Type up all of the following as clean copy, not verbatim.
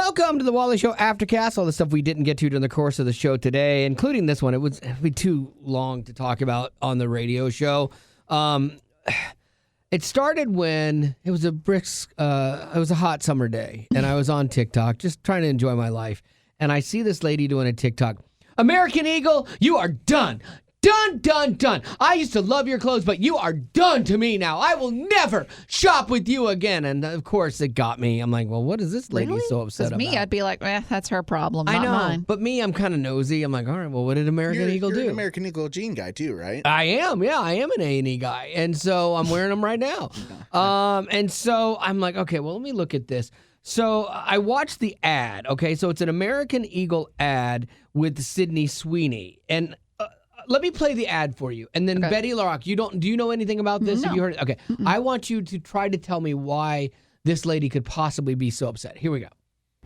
Welcome to the Wally Show Aftercast. All the stuff we didn't get to during the course of the show today, including this one. It would be too long to talk about on the radio show. It started when it was a hot summer day, and I was on TikTok just trying to enjoy my life. And I see this lady doing a TikTok. American Eagle, you are done. Done, done, done. I used to love your clothes, but you are done to me now. I will never shop with you again. And of course, it got me. I'm like, well, what is this lady so upset about? Me, I'd be like, that's her problem, not I know, mine. but me, I'm kind of nosy. I'm like, all right, well, what did American Eagle do? You're an American Eagle jean guy too, right? I am, yeah. I am an A&E guy. And so I'm wearing them right now. And so I'm like, okay, well, let me look at this. So I watched the ad, okay? So it's an American Eagle ad with Sydney Sweeney. And let me play the ad for you. And then Betty LaRock, do you know anything about this? No. Have you heard it? Okay. Mm-mm. I want you to try to tell me why this lady could possibly be so upset. Here we go.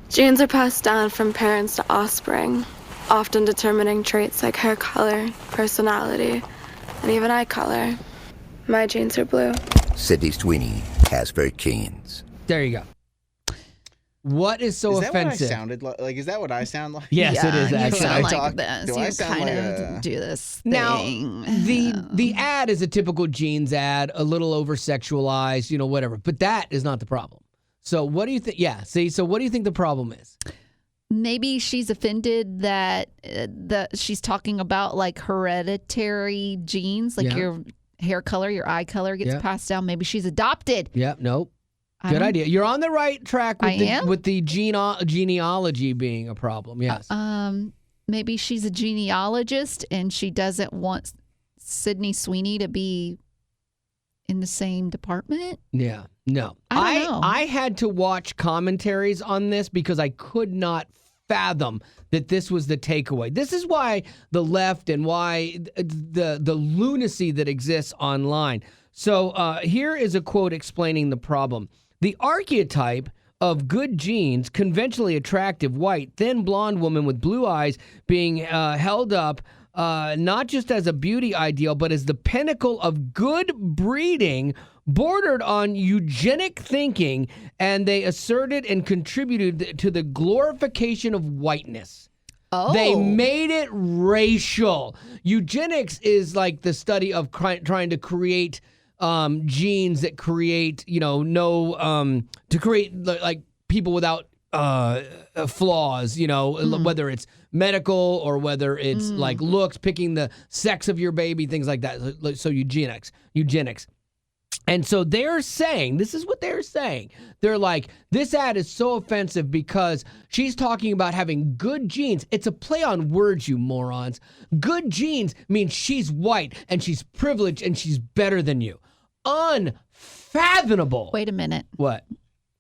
Genes are passed down from parents to offspring, often determining traits like hair color, personality, and even eye color. My genes are blue. Sydney Sweeney has very genes. There you go. What is so offensive? Is that what I sounded like? Like, is that what I sound like? Yes, it is actually. You sound I talk- like this. do I You sound kind like of do this thing. Now, the ad is a typical jeans ad, a little over-sexualized, whatever. But that is not the problem. So what do you think? Yeah, see, so what do you think the problem is? Maybe she's offended that she's talking about like hereditary genes, like your hair color, your eye color gets passed down. Maybe she's adopted. Yep, nope. Good idea. You're on the right track with the genealogy being a problem. Yes. Maybe she's a genealogist and she doesn't want Sydney Sweeney to be in the same department. Yeah. No. I don't know. I had to watch commentaries on this because I could not fathom that this was the takeaway. This is why the left and why the lunacy that exists online. So here is a quote explaining the problem. The archetype of good genes, conventionally attractive, white, thin, blonde woman with blue eyes being held up not just as a beauty ideal, but as the pinnacle of good breeding, bordered on eugenic thinking, and they asserted and contributed to the glorification of whiteness. Oh. They made it racial. Eugenics is like the study of trying to create genes that create, to create like people without flaws, whether it's medical or whether it's like looks, picking the sex of your baby, things like that. So eugenics. And so they're saying, this is what they're saying. They're like, this ad is so offensive because she's talking about having good genes. It's a play on words, you morons. Good genes means she's white and she's privileged and she's better than you. Unfathomable. Wait a minute. What?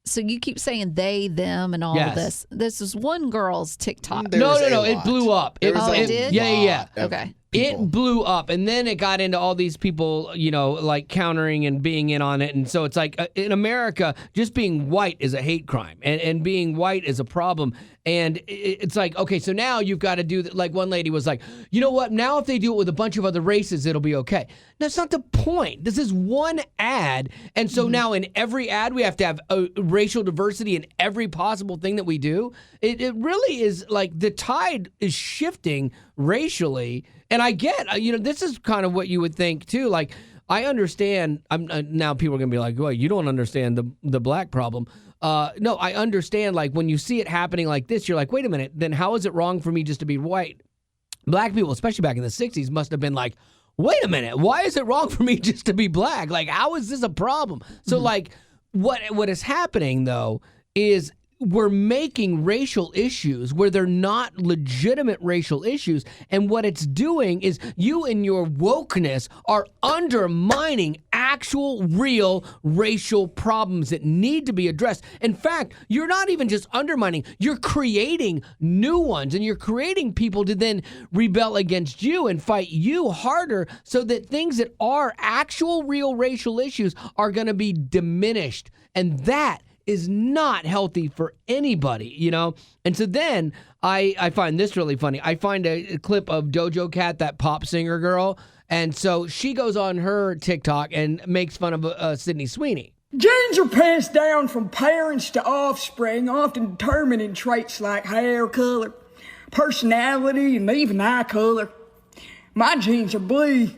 So you keep saying they, them, and all of this. This is one girl's TikTok. No. It blew up. It did? Yeah. Okay. It blew up, and then it got into all these people, like countering and being in on it. And so it's like in America, just being white is a hate crime, and being white is a problem. And it's like, okay, so now you've got to do that. Like one lady was like, you know what? Now if they do it with a bunch of other races, it'll be okay. That's not the point. This is one ad. And so now in every ad, we have to have racial diversity in every possible thing that we do. It really is like the tide is shifting racially. And I get, this is kind of what you would think too. Like, I understand. Now people are going to be like, well, you don't understand the black problem. No, I understand. Like when you see it happening like this, you're like, wait a minute. Then how is it wrong for me just to be white? Black people, especially back in the 60s, must have been like, wait a minute. Why is it wrong for me just to be black? Like, how is this a problem? So like what is happening though is we're making racial issues where they're not legitimate racial issues. And what it's doing is you and your wokeness are undermining actual, real racial problems that need to be addressed. In fact, you're not even just undermining, you're creating new ones. And you're creating people to then rebel against you and fight you harder so that things that are actual, real racial issues are going to be diminished. And that is not healthy for anybody, And so then I find this really funny. I find a clip of Doja Cat, that pop singer girl, and so she goes on her TikTok and makes fun of Sydney Sweeney. Genes are passed down from parents to offspring, often determining traits like hair color, personality, and even eye color. My genes are blue.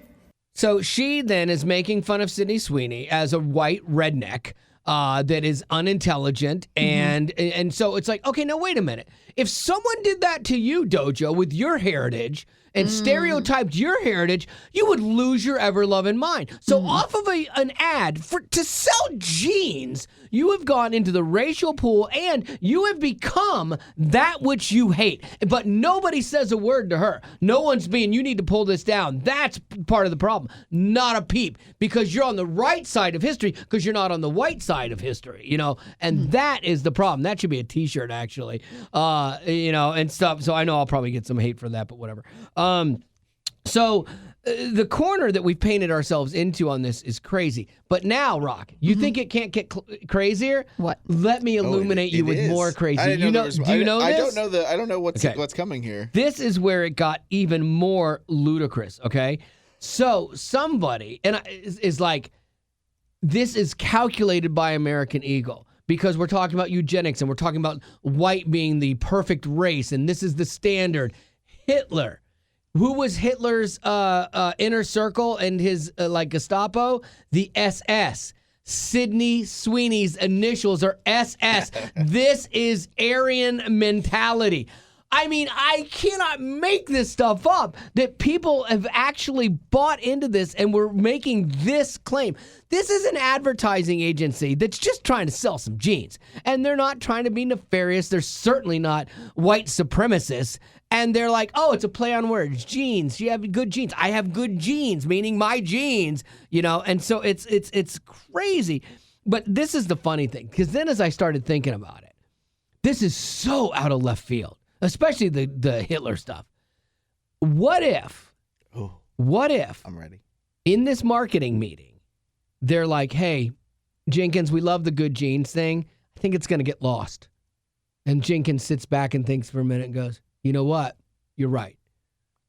So she then is making fun of Sydney Sweeney as a white redneck that is unintelligent. And so it's like, okay, now wait a minute. If someone did that to you, Dojo, with your heritage and stereotyped your heritage, you would lose your ever-loving mind. So off of an ad to sell jeans, you have gone into the racial pool and you have become that which you hate. But nobody says a word to her. No one's being, you need to pull this down. That's part of the problem. Not a peep. Because you're on the right side of history because you're not on the white side of history, you know? And that is the problem. That should be a t-shirt, actually. You know, and stuff. So I know I'll probably get some hate for that, but whatever. So the corner that we've painted ourselves into on this is crazy. But now, Rock, you think it can't get crazier? What? Let me illuminate you with more crazy. Do you know this? I don't know what's coming here. This is where it got even more ludicrous, okay? So somebody is like, this is calculated by American Eagle. Because we're talking about eugenics and we're talking about white being the perfect race, and this is the standard. Hitler. Who was Hitler's inner circle and his Gestapo? The SS. Sydney Sweeney's initials are SS. This is Aryan mentality. I mean, I cannot make this stuff up, that people have actually bought into this and we're making this claim. This is an advertising agency that's just trying to sell some jeans. And they're not trying to be nefarious. They're certainly not white supremacists. And they're like, oh, it's a play on words. Jeans. You have good genes. I have good genes, meaning my genes, you know. And so it's crazy. But this is the funny thing, because then as I started thinking about it, this is so out of left field. Especially the Hitler stuff. What if I'm ready. In this marketing meeting, they're like, hey, Jenkins, we love the good genes thing. I think it's going to get lost. And Jenkins sits back and thinks for a minute and goes, you know what? You're right.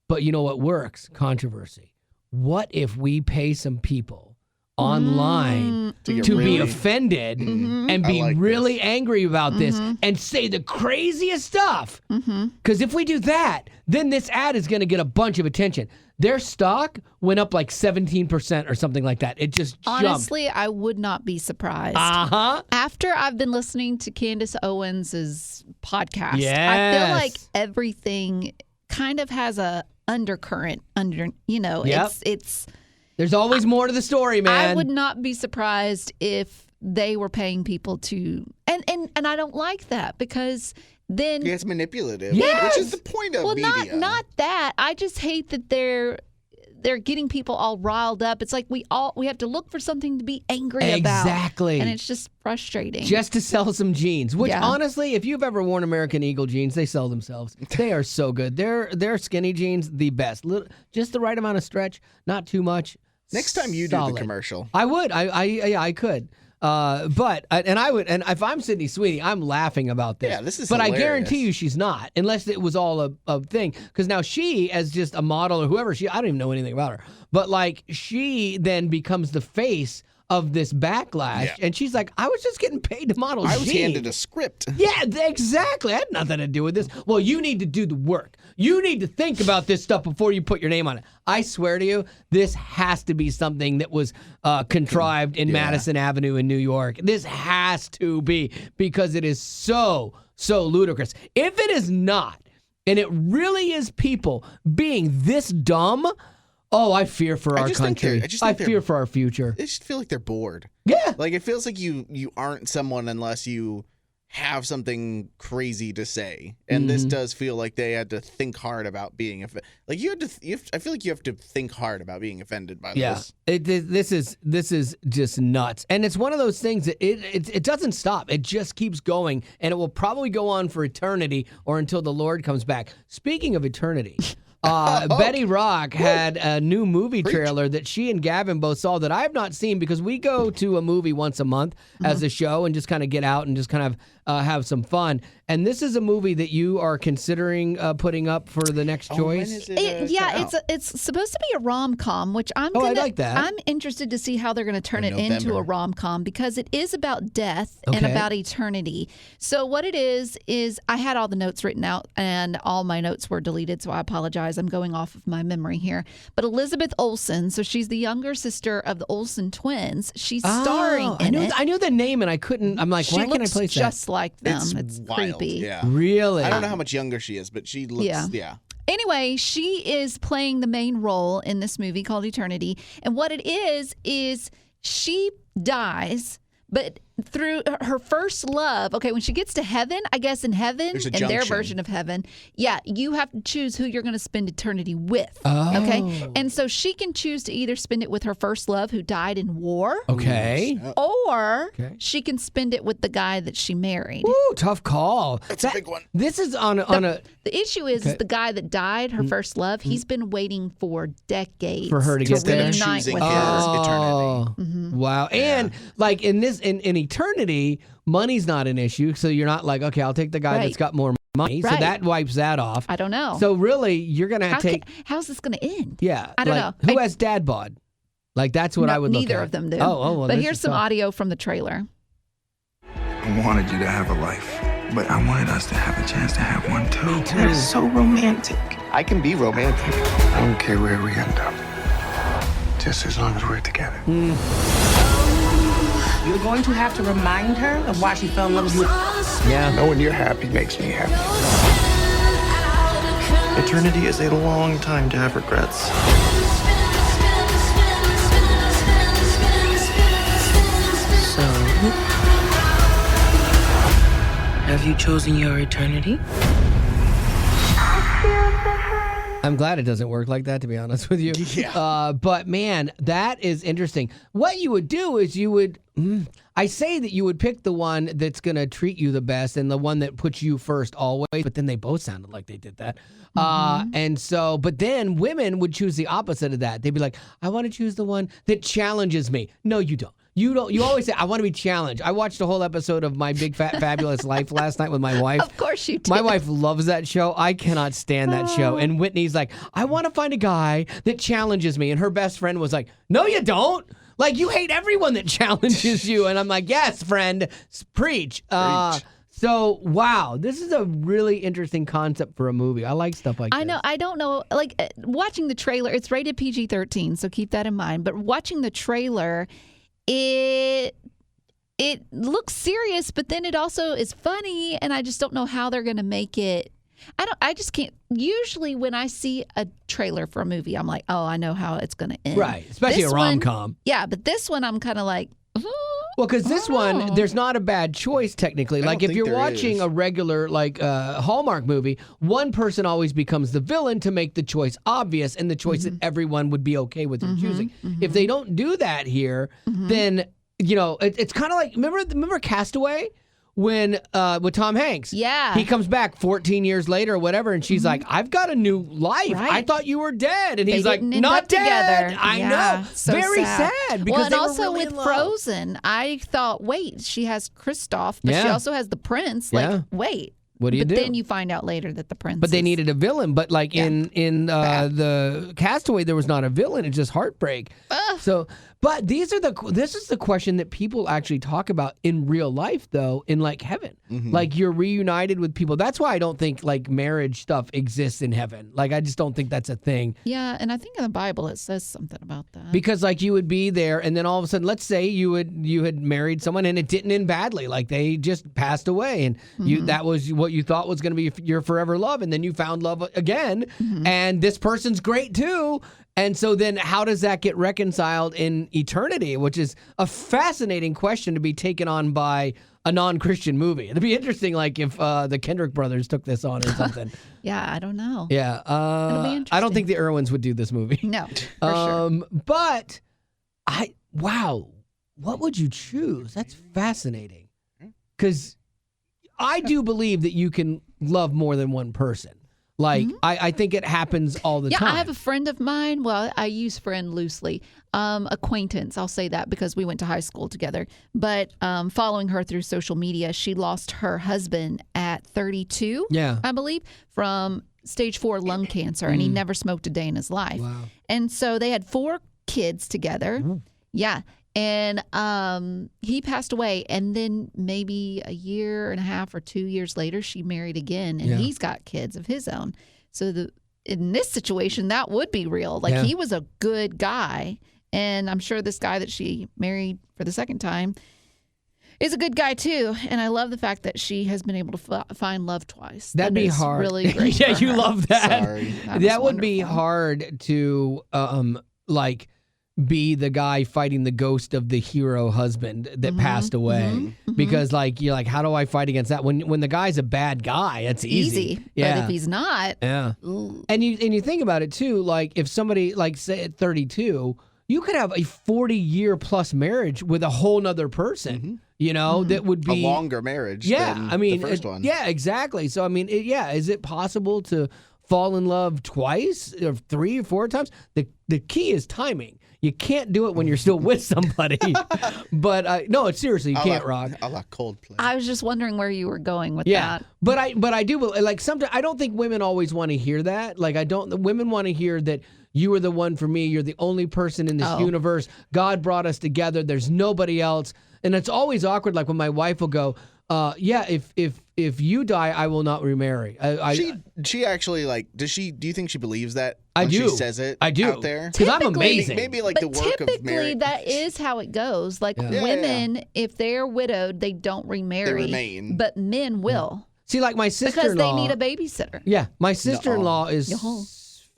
But you know what works? Controversy. What if we pay some people online to be offended and be really angry about this and say the craziest stuff? Because if we do that, then this ad is going to get a bunch of attention. Their stock went up like 17% or something like that. It just jumped. Honestly, I would not be surprised. After I've been listening to Candace Owens' podcast, I feel like everything kind of has a undercurrent it's there's always more to the story, man. I would not be surprised if they were paying people to, and I don't like that, because then it's manipulative. Yes. Which is the point of media. Not that. I just hate that they're getting people all riled up. It's like we have to look for something to be angry about. Exactly. And it's just frustrating. Just to sell some jeans, which honestly, if you've ever worn American Eagle jeans, they sell themselves. They are so good. They're skinny jeans, the best. Just the right amount of stretch, not too much. Next time you do the commercial. I would. I could. But if I'm Sydney Sweeney, I'm laughing about this. Yeah, this is But hilarious. I guarantee you she's not, unless it was all a thing. Because now she, as just a model or whoever I don't even know anything about her. But like, she then becomes the face of this backlash, and she's like, I was just getting paid to model I was jeans. handed a script. Yeah, exactly. I had nothing to do with this. Well, you need to do the work. You need to think about this stuff before you put your name on it. I swear to you, this has to be something that was contrived in Madison Avenue in New York. This has to be, because it is so ludicrous. If it is not, and it really is people being this dumb, oh, I fear for our country. I fear for our future. I just feel like they're bored. Yeah. Like, it feels like you aren't someone unless you have something crazy to say. And this does feel like they had to think hard about being offended. Like, I feel like you have to think hard about being offended by this. This is just nuts. And it's one of those things that it doesn't stop. It just keeps going, and it will probably go on for eternity or until the Lord comes back. Speaking of eternity, Betty Rock had a new movie trailer that she and Gavin both saw that I have not seen, because we go to a movie once a month as a show and just kind of get out and just kind of have some fun. And this is a movie that you are considering putting up for the next choice. When is it, it's supposed to be a rom-com, which I like that. I'm interested to see how they're going to turn it into a rom-com because it is about death and about eternity. So what it is I had all the notes written out and all my notes were deleted, so I apologize. I'm going off of my memory here. But Elizabeth Olsen, so she's the younger sister of the Olsen twins. She's starring in it. I knew the name and I couldn't. I'm like, why can't I place that? She looks just like them. It's wild. creepy. Yeah. Really? I don't know how much younger she is, but she looks, Anyway, she is playing the main role in this movie called Eternity. And what it is she dies, but through her first love, when she gets to heaven, I guess in heaven, in their version of heaven, you have to choose who you're going to spend eternity with. Oh. Okay? And so she can choose to either spend it with her first love who died in war. Okay. Or she can spend it with the guy that she married. Ooh, tough call. That's a big one. This is The issue is the guy that died, her first love, he's been waiting for decades for her to get there. reunite with her. Eternity. Wow. And like in eternity, money's not an issue. So you're not like, okay, I'll take the guy that's got more money. So that wipes that off. I don't know. So really, you're going to take... how's this going to end? Yeah. I don't know. Who has dad bod? Like, that's what I would look at. Neither of them do. Well, but here's some audio from the trailer. I wanted you to have a life, but I wanted us to have a chance to have one too. Me too. That's so romantic. I can be romantic. I don't care where we end up, just as long as we're together. You're going to have to remind her of why she fell in love with you. Yeah. Knowing you're happy makes me happy. Eternity is a long time to have regrets. So, have you chosen your eternity? I'm glad it doesn't work like that, to be honest with you. Yeah. But man, that is interesting. What you would do is I say that you would pick the one that's going to treat you the best and the one that puts you first always, but then they both sounded like they did that. And so, but then women would choose the opposite of that. They'd be like, I want to choose the one that challenges me. No, you don't. You always say, I want to be challenged. I watched a whole episode of My Big Fat Fabulous Life last night with my wife. Of course you did. My wife loves that show. I cannot stand that show. And Whitney's like, I want to find a guy that challenges me. And her best friend was like, no, you don't. Like, you hate everyone that challenges you. And I'm like, yes, friend, preach. So, wow, this is a really interesting concept for a movie. I like stuff like that. I know. I don't know. Like, watching the trailer, it's rated PG-13, so keep that in mind. But watching the trailer, it looks serious, but then it also is funny, and I just don't know how they're going to make it. I just can't. Usually when I see a trailer for a movie, I'm like, oh, I know how it's going to end. Right, especially a rom-com. Yeah, but this one I'm kind of like, well, because this one, there's not a bad choice technically. Like if you're watching a regular Hallmark movie, one person always becomes the villain to make the choice obvious and the choice that everyone would be okay with them choosing. If they don't do that here, then it's kind of like remember Castaway? When with Tom Hanks, he comes back 14 years later or whatever, and she's like, "I've got a new life. Right. I thought you were dead," and he's like, didn't end "Not up dead." together. I know, So very sad because and they also were really with in love. Frozen, I thought, wait, she has Kristoff, but she also has the prince. Like, wait. What do you do? But then you find out later that the prince. But they needed a villain. But like in the Castaway, there was not a villain. It's just heartbreak. So, but this is the question that people actually talk about in real life, though, in like heaven. Like you're reunited with people. That's why I don't think like marriage stuff exists in heaven. Like I just don't think that's a thing. Yeah, and I think in the Bible it says something about that. Because like you would be there, and then all of a sudden, let's say you had married someone, and it didn't end badly. Like they just passed away, and that was what you thought was going to be your forever love, and then you found love again, and this person's great too. And so then how does that get reconciled in eternity, which is a fascinating question to be taken on by a non-Christian movie. It'd be interesting, like if the Kendrick brothers took this on or something. Yeah, I don't know. Yeah. It'll be interesting. I don't think the Irwins would do this movie. No, for sure. But what would you choose? That's fascinating. Because I do believe that you can love more than one person. Like, I think it happens all the time. Yeah, I have a friend of mine. Well, I use friend loosely. Acquaintance, I'll say that because we went to high school together. But following her through social media, she lost her husband at 32, I believe, from stage 4 lung cancer, and he never smoked a day in his life. Wow. And so they had 4 kids together. Yeah. And he passed away, and then maybe a year and a half or 2 years later, she married again, and he's got kids of his own. So in this situation, that would be real. Like, he was a good guy, and I'm sure this guy that she married for the second time is a good guy too. And I love the fact that she has been able to find love twice. That'd be hard. Really great. Yeah, for you her. love that. Sorry. That would be hard to like be the guy fighting the ghost of the hero husband that passed away. Because like you're like, how do I fight against that? When the guy's a bad guy, it's easy. But if he's not, and you think about it too, like if somebody like say at 32, you could have a 40-year plus marriage with a whole nother person. You know, that would be a longer marriage. Yeah, than I mean, the first one. Yeah, exactly. So I mean, is it possible to fall in love twice or 3 or 4 times? The key is timing. You can't do it when you're still with somebody. But no, seriously, you can't, Rock. I like Coldplay. I was just wondering where you were going with that. But I do like sometimes I don't think women always want to hear that. Like women want to hear that you are the one for me. You're the only person in this universe. God brought us together. There's nobody else. And it's always awkward. Like when my wife will go, if you die, I will not remarry. She actually do you think she believes that? I do. She says it. I do. Out there because I'm amazing. Maybe like the work of typically marriage. that is how it goes. Like women, if they're widowed, they don't remarry. They remain. But men will. See, like my sister-in-law. Because they need a babysitter. Yeah, my sister-in-law is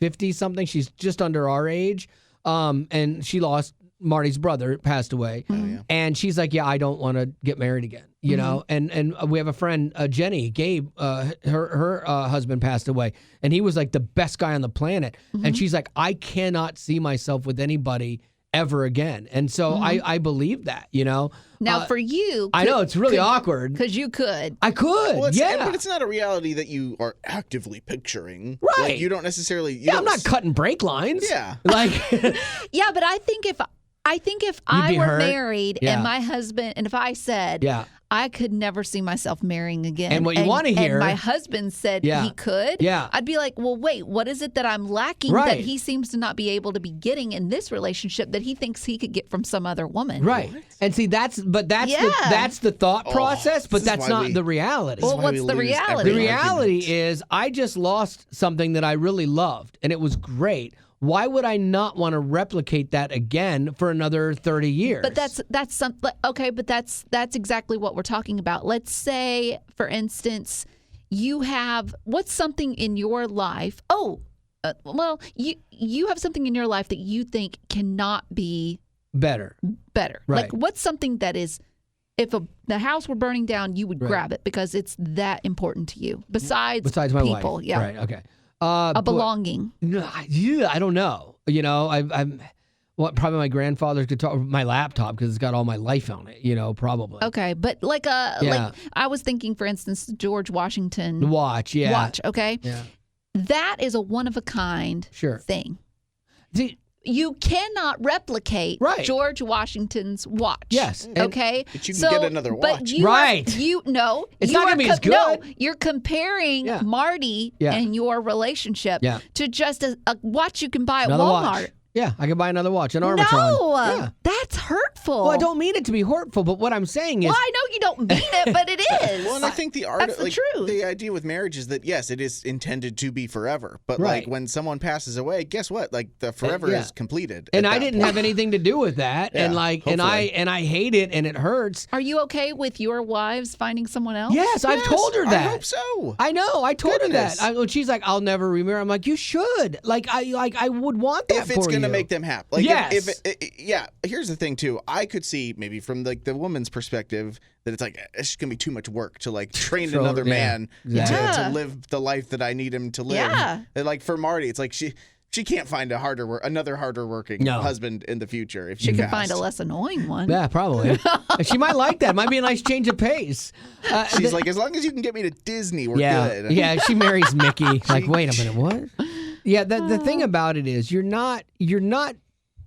50-something. She's just under our age, and she lost Marty's brother, passed away, and she's like, "Yeah, I don't want to get married again." You know, and we have a friend, Jenny, Gabe, her husband passed away, and he was like the best guy on the planet, and she's like, I cannot see myself with anybody ever again, and so I believe that, you know. Now for you, I know it's really awkward because you could, I could, but it's not a reality that you are actively picturing, right? Like, you don't necessarily, I'm not cutting brake lines, like, yeah, but I think if I were married and my husband, and if I said, I could never see myself marrying again. And what you want to hear. And my husband said he could. I'd be like, well, wait, what is it that I'm lacking that he seems to not be able to be getting in this relationship that he thinks he could get from some other woman? Right. What? And see, that's the thought process, but that's not the reality. Well, what's the reality? The reality is I just lost something that I really loved, and it was great. Why would I not want to replicate that again for another 30 years? But that's something. Okay, but that's exactly what we're talking about. Let's say, for instance, you have what's something in your life. You have something in your life that you think cannot be better. Right. Like what's something that is, if the house were burning down, you would grab it because it's that important to you. Besides my people, wife. Right. Okay. A belonging. I don't know. You know, I'm probably my grandfather's guitar, my laptop, because it's got all my life on it. You know, probably. Okay, but like I was thinking, for instance, George Washington watch. Okay. Yeah. That is a one of a kind thing. See, you cannot replicate George Washington's watch. Yes. Okay. But you can get another watch. But it's not going to be as good. No, you're comparing Marty and your relationship to just a watch you can buy at another Walmart. Watch. Yeah, I can buy another watch, an Armatron. No, that's hurtful. Well, I don't mean it to be hurtful, but what I'm saying is... Well, I know you don't mean it, but it is. Well, and I think that's the truth. The idea with marriage is that, yes, it is intended to be forever. But, like, when someone passes away, guess what? Like, the forever is completed. And I didn't have anything to do with that. And, like, and I hate it, and it hurts. Are you okay with your wives finding someone else? Yes, I've told her that. I hope so. I know. I told her that. She's like, I'll never remarry. I'm like, you should. Like, I would want that if it's going to make them happy. Like, yes. Here's the thing too. I could see maybe from like the woman's perspective that it's like it's just gonna be too much work to like train another man to live the life that I need him to live. Yeah. And like for Marty, it's like she can't find another harder working husband in the future. If she could find a less annoying one. Yeah, probably. She might like that. Might be a nice change of pace. She's like, as long as you can get me to Disney, we're good. Yeah, she marries Mickey. Like, wait a minute, what? Yeah, the thing about it is you're not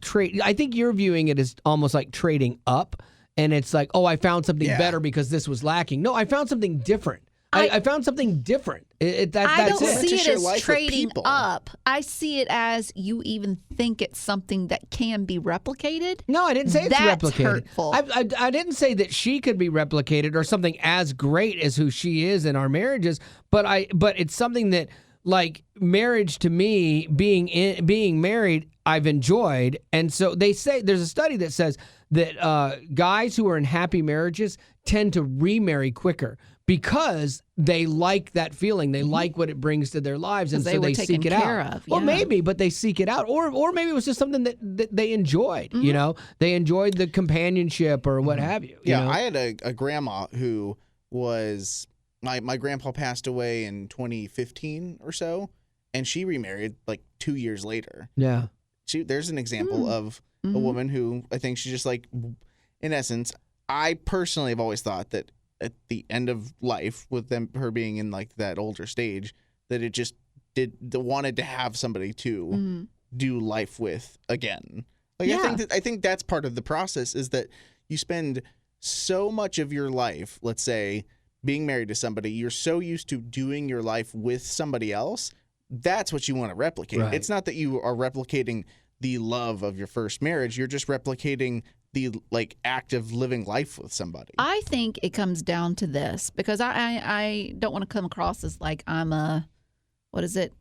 trade. I think you're viewing it as almost like trading up, and it's like, oh, I found something better because this was lacking. No, I found something different. I found something different. I don't see it as trading up. I see it as you even think it's something that can be replicated. No, I didn't say it's replicated. Hurtful. I didn't say that she could be replicated or something as great as who she is in our marriages, but it's something that, like, marriage to me, being married, I've enjoyed. And so they say, there's a study that says that guys who are in happy marriages tend to remarry quicker because they like that feeling. They like what it brings to their lives, and so they seek it out. Well, maybe, but they seek it out. Or maybe it was just something that they enjoyed, you know? They enjoyed the companionship or what have you. Yeah, you know? I had a grandma who was... My grandpa passed away in 2015 or so, and she remarried like 2 years later. Yeah. There's an example of a woman who I think she's just like, in essence, I personally have always thought that at the end of life, with her being in like that older stage, that it just wanted to have somebody to do life with again. Like, I think that's part of the process, is that you spend so much of your life, let's say, being married to somebody, you're so used to doing your life with somebody else. That's what you want to replicate. Right. It's not that you are replicating the love of your first marriage. You're just replicating the act of living life with somebody. I think it comes down to this, because I don't want to come across as like I'm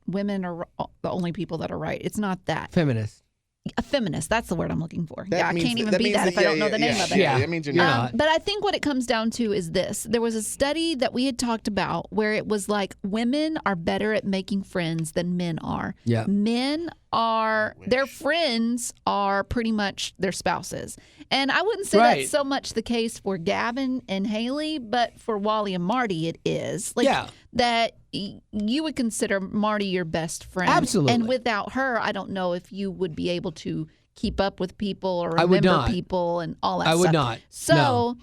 women are the only people that are right. It's not that. Feminist. A feminist. That's the word I'm looking for. I can't even be that if I don't know the name of it. Yeah, that means you're not. But I think what it comes down to is this. There was a study that we had talked about where it was like women are better at making friends than men are. Yeah. Men their friends are pretty much their spouses. And I wouldn't say that's so much the case for Gavin and Haley, but for Wally and Marty it is. That you would consider Marty your best friend. Absolutely. And without her, I don't know if you would be able to keep up with people or remember people and all that stuff. I would not. So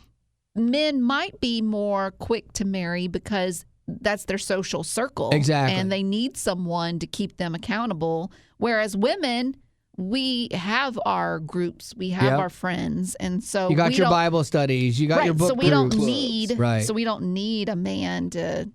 men might be more quick to marry because that's their social circle. Exactly. And they need someone to keep them accountable. Whereas women, we have our groups, we have our friends, and so you got your Bible studies, you got your book groups. So we don't need a man to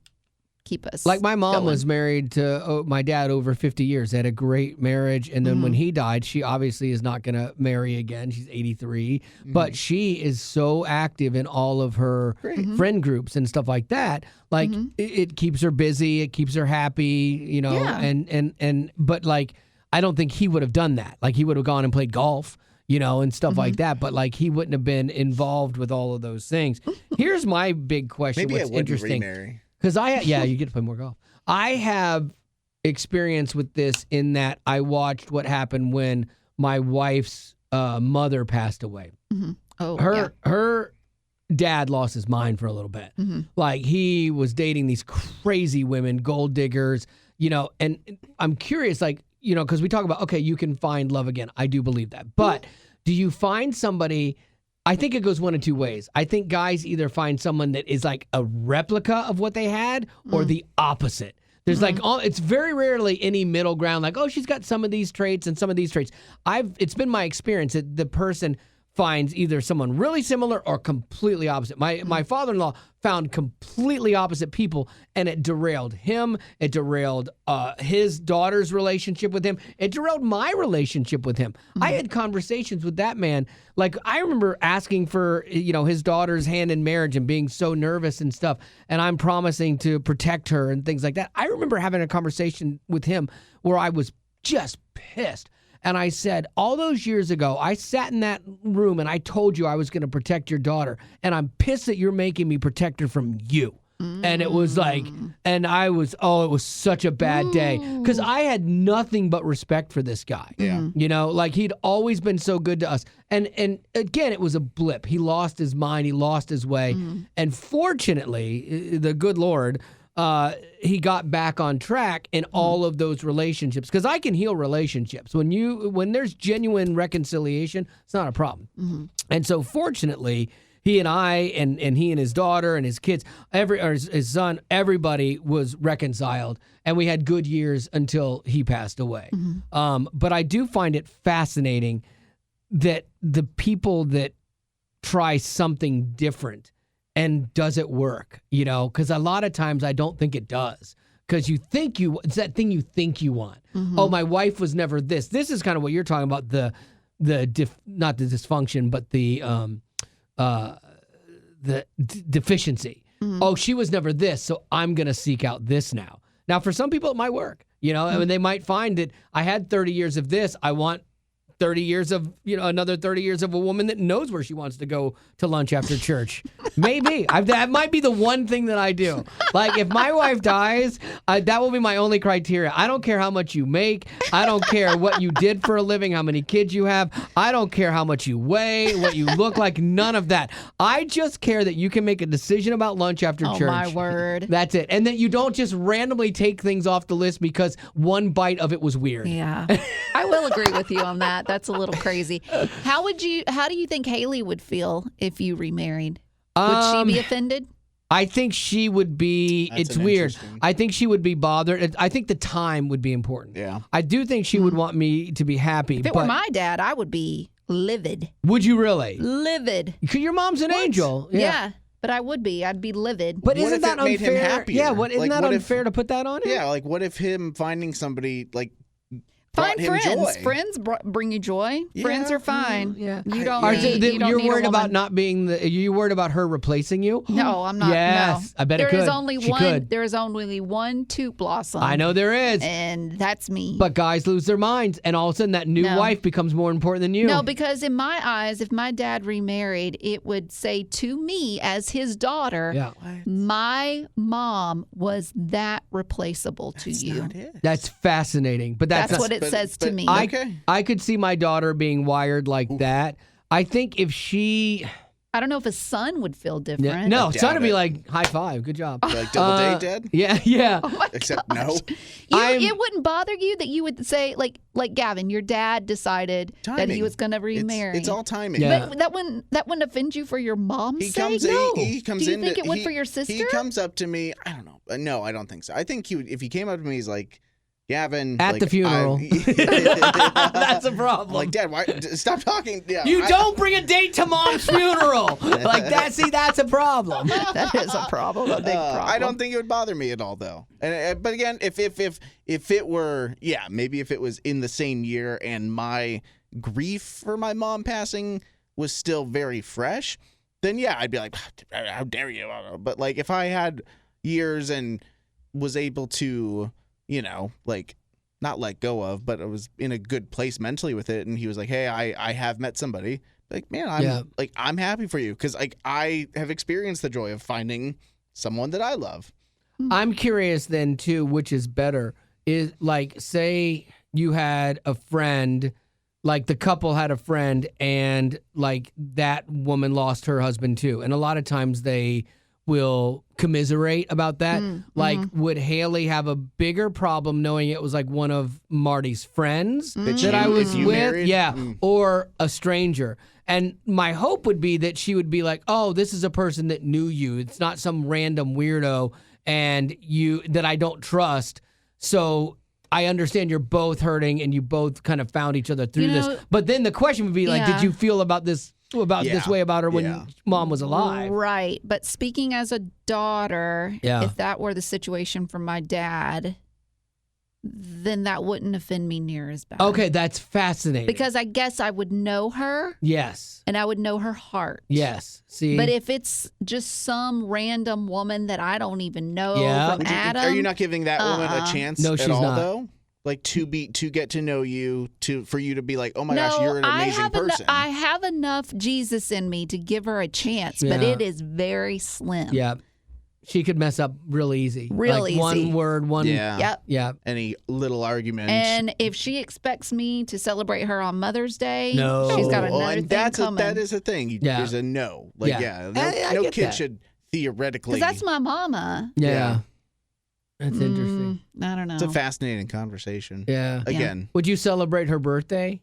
keep us. Like my mom going. was married to my dad over 50 years. They had a great marriage, and then when he died, she obviously is not going to marry again. She's 83, but she is so active in all of her friend groups and stuff like that. Like it keeps her busy, it keeps her happy, you know. And but like, I don't think he would have done that. Like, he would have gone and played golf, you know, and stuff like that. But like, he wouldn't have been involved with all of those things. Here's my big question. Maybe what's I would interesting. remarry. Because you get to play more golf. I have experience with this in that I watched what happened when my wife's mother passed away. Her dad lost his mind for a little bit. Like, he was dating these crazy women, gold diggers, you know, and I'm curious, like, you know, because we talk about, okay, you can find love again. I do believe that. But do you find somebody... I think it goes one of two ways. I think guys either find someone that is like a replica of what they had or the opposite. There's like, it's very rarely any middle ground, like, oh, she's got some of these traits and some of these traits. It's been my experience that the person finds either someone really similar or completely opposite. My father-in-law found completely opposite people, and it derailed him. It derailed his daughter's relationship with him. It derailed my relationship with him. I had conversations with that man. Like, I remember asking for, you know, his daughter's hand in marriage and being so nervous and stuff, and I'm promising to protect her and things like that. I remember having a conversation with him where I was just pissed. And I said, all those years ago, I sat in that room and I told you I was going to protect your daughter. And I'm pissed that you're making me protect her from you. And it was like, and I was, it was such a bad day. Because I had nothing but respect for this guy. Yeah. You know, like, he'd always been so good to us. And again, it was a blip. He lost his mind. He lost his way. And fortunately, the good Lord he got back on track in all of those relationships. Because I can heal relationships. When there's genuine reconciliation, it's not a problem. And so fortunately, he and I and he and his daughter and his kids, his son, everybody was reconciled. And we had good years until he passed away. But I do find it fascinating that the people that try something different and does it work, because a lot of times I don't think it does. Because it's that thing you think you want. Oh, my wife was never this. This is kind of what you're talking about, not the dysfunction, but the deficiency. Oh, she was never this, so I'm going to seek out this now. Now, for some people, it might work. I mean, they might find that I had 30 years of this. I want 30 years of, another 30 years of a woman that knows where she wants to go to lunch after church. Maybe. That might be the one thing that I do. Like, if my wife dies, that will be my only criteria. I don't care how much you make. I don't care what you did for a living, how many kids you have. I don't care how much you weigh, what you look like, none of that. I just care that you can make a decision about lunch after church. Oh, my word. That's it. And that you don't just randomly take things off the list because one bite of it was weird. Yeah. I will agree with you on that. That's a little crazy. How do you think Haley would feel if you remarried? Would she be offended? I think she would be. It's weird. I think she would be bothered. I think the time would be important. Yeah. I do think she would want me to be happy. If it were my dad, I would be livid. Would you really? Livid. Because your mom's an angel. Yeah. But I would be. I'd be livid. But What isn't if that it made unfair? him happier? Yeah. Isn't that what unfair to put that on him? Yeah. Like, what if him finding somebody Find brought him friends. joy? Friends bring you joy. Friends are fine. Yeah. You don't need, you're need worried a about woman. not being you worried about her replacing you? No, I'm not. Yes, no. I bet it could. She could. There is only one toot blossom. I know there is. And that's me. But guys lose their minds, and all of a sudden that new wife becomes more important than you. No, because in my eyes, if my dad remarried, it would say to me as his daughter, my mom was that replaceable to you. Not it. That's fascinating. But that's what it says to me. I could see my daughter being wired like that. I think if she... I don't know if a son would feel different. Yeah, no, son would be like, high five, good job. Like double date, Dad? Yeah. Oh my Except gosh. no. It wouldn't bother you that you would say, like Gavin, your dad decided that he was going to remarry. It's all timing. Yeah. But that wouldn't offend you for your mom's sake? He comes Do you in. think it would for your sister? He comes up to me. I don't know. No, I don't think so. I think if he came up to me, he's like, Gavin. At the funeral. That's a problem. Like, Dad, why? Stop talking. Yeah, you don't bring a date to Mom's funeral. Like that. See, that's a problem. That is a problem. A big problem. I don't think it would bother me at all, though. But again, if it were, maybe if it was in the same year and my grief for my mom passing was still very fresh, then I'd be like, how dare you? But like, if I had years and was able to, not let go of, but I was in a good place mentally with it, and he was like, hey, I have met somebody. Like, man, I'm happy for you, because I have experienced the joy of finding someone that I love. I'm curious then too, which is better, is like, say you had a friend, like the couple had a friend, and like that woman lost her husband too, and a lot of times they will commiserate about that. Would Haley have a bigger problem knowing it was like one of Marty's friends that I was with? Married? Or a stranger. And my hope would be that she would be like, oh, this is a person that knew you. It's not some random weirdo and that I don't trust. So I understand you're both hurting and you both kind of found each other through this. But then the question would be like, did you feel about this way about her when Mom was alive? Right. But speaking as a daughter, if that were the situation for my dad, then that wouldn't offend me near as bad. Okay, that's fascinating. Because I guess I would know her. Yes. And I would know her heart. Yes. See? But if it's just some random woman that I don't even know from Adam. Are you not giving that woman a chance at all, though? Like to get to know you, for you to be like, oh my gosh, you're an amazing person. I have enough Jesus in me to give her a chance, but it is very slim. Yeah. She could mess up real easy. Easy. One word, one. Yeah. Yep. Any little argument. And if she expects me to celebrate her on Mother's Day, no. she's got another thing coming. That is a thing. There's a no. No kid should theoretically. Because that's my mama. Yeah. That's interesting. I don't know. It's a fascinating conversation. Yeah. Again. Would you celebrate her birthday?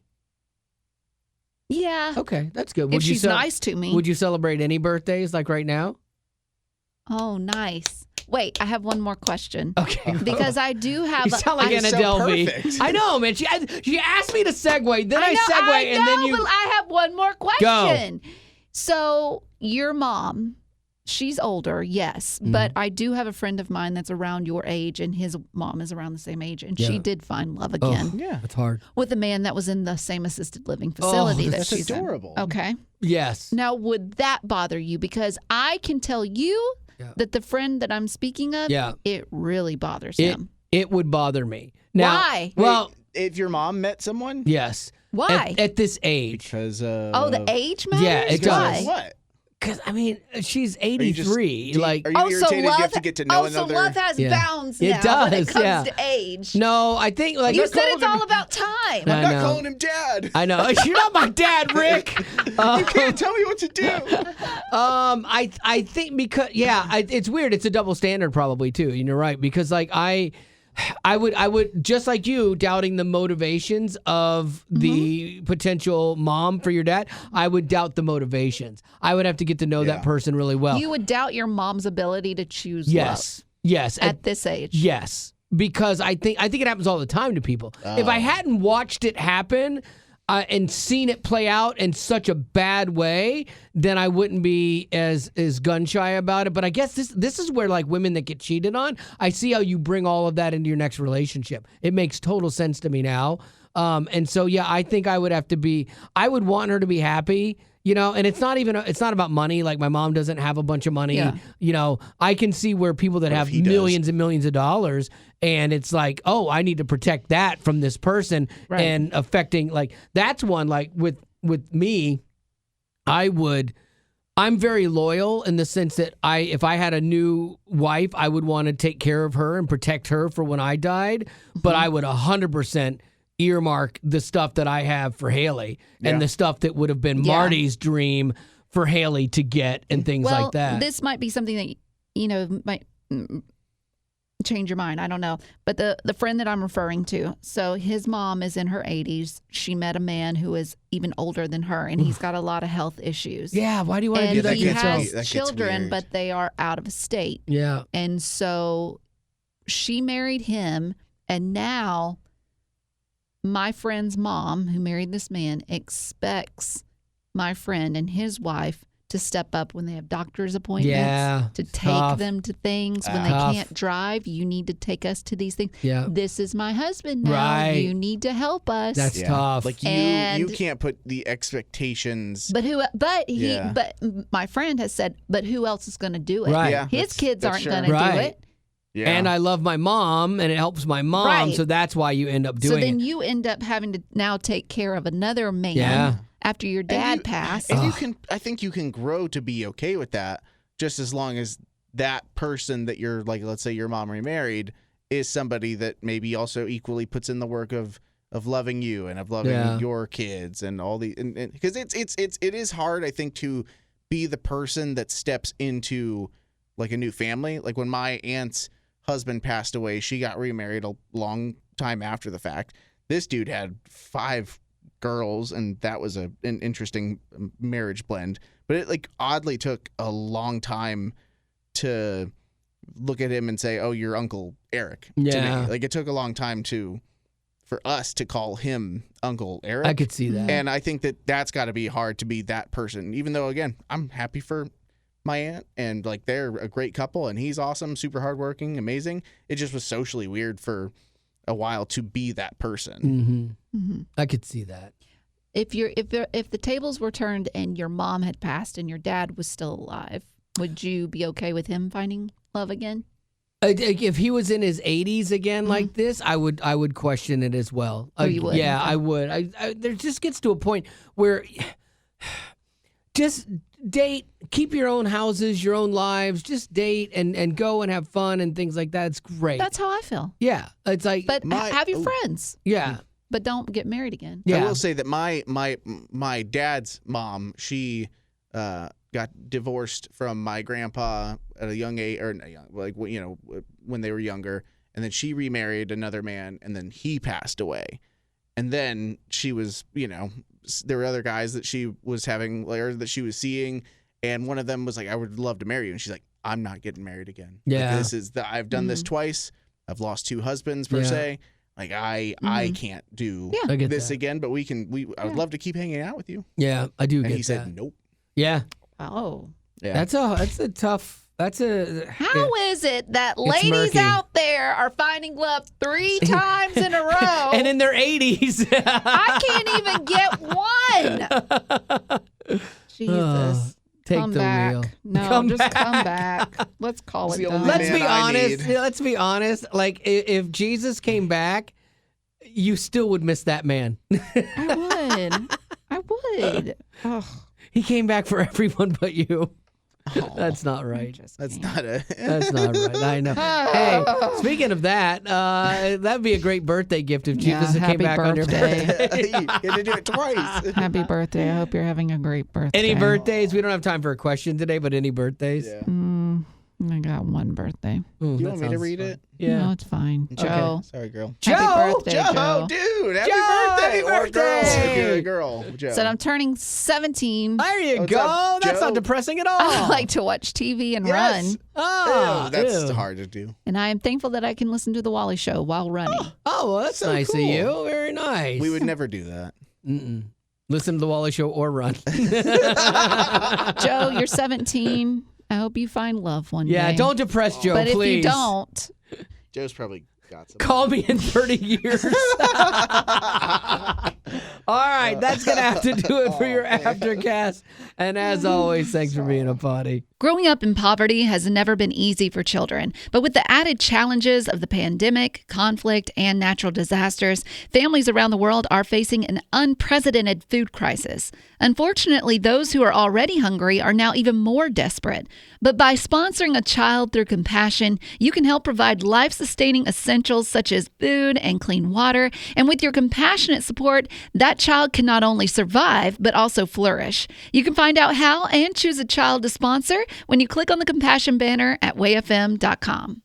Yeah. Okay, that's good. If she's nice to me. Would you celebrate any birthdays like right now? Oh, nice. Wait, I have one more question. Okay. Because I do have. You sound like Anna Delvey. I know, man. She asked me to segue, then I segue, and then you. But I have one more question. Go. So your mom, she's older, yes, but I do have a friend of mine that's around your age, and his mom is around the same age, and she did find love again. Oh, yeah, that's hard. With a man that was in the same assisted living facility that she's adorable. in. Okay. Yes. Now, would that bother you? Because I can tell you that the friend that I'm speaking of, it really bothers him. It would bother me. Now, why? Well, if your mom met someone? Yes. Why? At this age. Because the age matters? Yeah, it does. What? Because, I mean, she's 83. Are you irritated you have to get to know another? So love has bounds now it does, when it comes to age. No, I think like you said it's all about time. I'm not calling him dad. I know. You're not my dad, Rick. You can't tell me what to do. I think because it's weird. It's a double standard probably too. And you're right because like I would just like you doubting the motivations of the potential mom for your dad. I would doubt the motivations. I would have to get to know that person really well. You would doubt your mom's ability to choose love. Yes. At this age. Yes. Because I think it happens all the time to people. If I hadn't watched it happen and seen it play out in such a bad way, then I wouldn't be as gun shy about it. But I guess this is where like women that get cheated on, I see how you bring all of that into your next relationship. It makes total sense to me now. And so I think I would want her to be happy. You know, and it's not about money. Like my mom doesn't have a bunch of money. Yeah. You know, I can see where people that have millions and millions of dollars, and it's like, oh, I need to protect that from this person and affecting like that's one like with me, I'm very loyal in the sense that if I had a new wife, I would want to take care of her and protect her for when I died, but I would 100% earmark the stuff that I have for Haley and the stuff that would have been Marty's dream for Haley to get and things like that. This might be something that, might change your mind. I don't know. But the friend that I'm referring to, so his mom is in her 80s. She met a man who is even older than her, and he's got a lot of health issues. Yeah, why do you want to do that? And he has children, but they are out of state. Yeah. And so she married him, and now my friend's mom, who married this man, expects my friend and his wife to step up when they have doctor's appointments, to take them to things. When they can't drive, you need to take us to these things. Yeah. This is my husband now. Right. You need to help us. That's tough. Like you can't put the expectations. But my friend has said, but who else is going to do it? Right. Yeah, his kids aren't going to do it. Yeah. And I love my mom, and it helps my mom, so that's why you end up doing it. So then you end up having to now take care of another man after your dad passed. And I think you can grow to be okay with that, just as long as that person that you're, like, let's say your mom remarried, is somebody that maybe also equally puts in the work of loving you and of loving your kids and all the, because it is hard, I think, to be the person that steps into like a new family. Like when my aunt's husband passed away, she got remarried a long time after the fact. This dude had 5 girls, and that was an interesting marriage blend. But it like oddly took a long time to look at him and say, "Oh, you're Uncle Eric." To me. Like it took a long time for us to call him Uncle Eric. I could see that, and I think that's got to be hard to be that person. Even though, again, I'm happy for my aunt, and like they're a great couple, and he's awesome, super hardworking, amazing. It just was socially weird for a while to be that person. Mm-hmm. Mm-hmm. I could see that. If the tables were turned and your mom had passed and your dad was still alive, would you be okay with him finding love again? If he was in his 80s again like this, I would question it as well. Oh, you would? Yeah, I would. There just gets to a point where just date, keep your own houses, your own lives, just date and go and have fun and things like that. It's great. That's how I feel. Yeah. It's like, but have your friends. Yeah. But don't get married again. Yeah. I will say that my dad's mom, she got divorced from my grandpa at a young age, or like, you know, when they were younger, and then she remarried another man, and then he passed away, and then she was, you know, there were other guys that she was having, or that she was seeing, and one of them was like, I would love to marry you, and she's like, I'm not getting married again. Yeah, like, I've done this twice. I've lost 2 husbands per se. Like I can't do this again, but I would love to keep hanging out with you. Yeah, I do. And get he said nope. Yeah. Oh. Yeah. That's a tough. How is it that ladies murky. out there are finding love 3 times in a row and in their 80s? I can't even get one. Jesus. Take come the back. wheel. No, come just come back. Let's call it done. Let's be honest. Let's be honest. Like, if Jesus came back, you still would miss that man. I would. Ugh. He came back for everyone but you. That's not right. That's not right. I know. Hey, speaking of that, that'd be a great birthday gift if Jesus came back on your birthday. You had to do it twice. Happy birthday. I hope you're having a great birthday. Any birthdays? We don't have time for a question today, but any birthdays? Yeah. I got one birthday. Do you want me to read it? Yeah. No, it's fine. Okay. Joe. Sorry, girl. Happy birthday, Joe. Dude. Happy Joe, birthday. happy birthday. Or girl. Joe. Said I'm turning 17. There you What's go. up, That's Joe? not depressing at all. I like to watch TV and run. Oh, that's hard to do. And I am thankful that I can listen to The Wally Show while running. Oh, well, that's So nice cool. of you. Very nice. We would never do that. Listen to the Wally Show or run. Joe, you're 17. I hope you find love one day. Yeah, don't depress Joe, but please. if you don't, Joe's probably got some. Call me in 30 years. All right, that's going to have to do it for your Aftercast. And as always, thanks for being a potty. growing up in poverty has never been easy for children. But with the added challenges of the pandemic, conflict, and natural disasters, families around the world are facing an unprecedented food crisis. Unfortunately, those who are already hungry are now even more desperate. But by sponsoring a child through compassion, you can help provide life-sustaining essentials such as food and clean water. And with your compassionate support, that child can not only survive, but also flourish. You can find out how and choose a child to sponsor when you click on the compassion banner at wayfm.com.